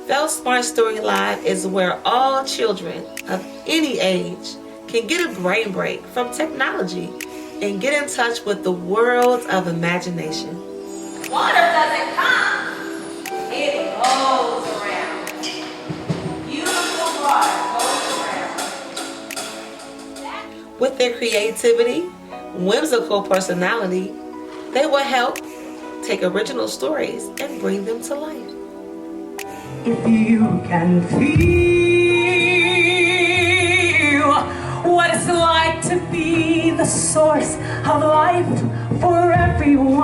FeltSmart Story Alive is where all children of any age can get a brain break from technology and get in touch with the world of imagination. Water doesn't come, it goes around. Beautiful water goes around. With their creativity, whimsical personality, they will help take original stories and bring them to life. If you can feel what it's like to be the source of life for everyone,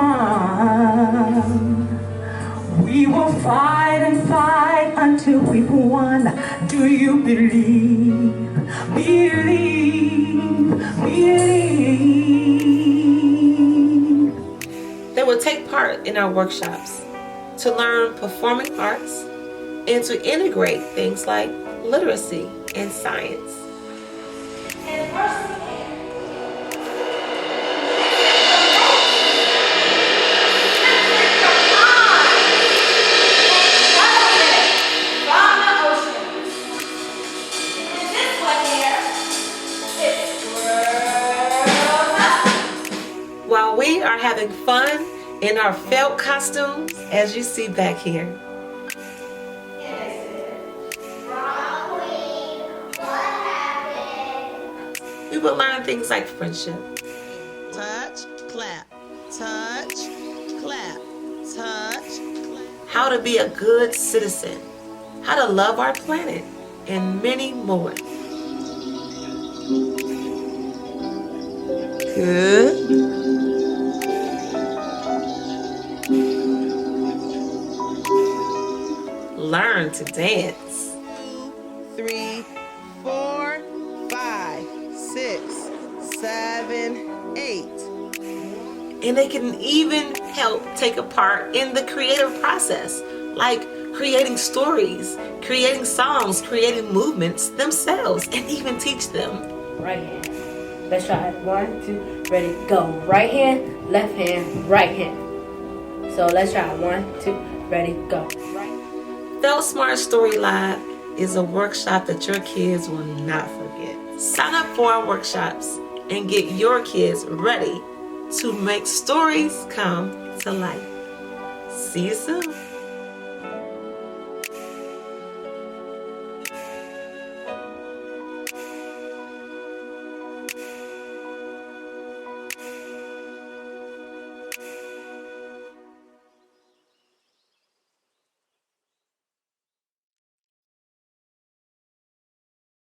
we will fight and fight until we've won. Do you believe? Believe, believe. They will take part in our workshops to learn performing arts and to integrate things like literacy and science. And personally, while we are having fun in our felt costumes, as you see back here. We will learn things like friendship. Touch, clap, touch, clap, touch, clap. How to be a good citizen, how to love our planet, and many more. Good. Learn to dance. 2, 3, 4, 5, 6, 7, 8. And they can even help take a part in the creative process, like creating stories, creating songs, creating movements themselves, and even teach them. Right hand. Let's try it. 1, 2, ready, go. Right hand, left hand, right hand. So let's try it. 1, 2, ready, go. Right. FeltSmart Story Live is a workshop that your kids will not forget. Sign up for our workshops and get your kids ready to make stories come to life. See you soon.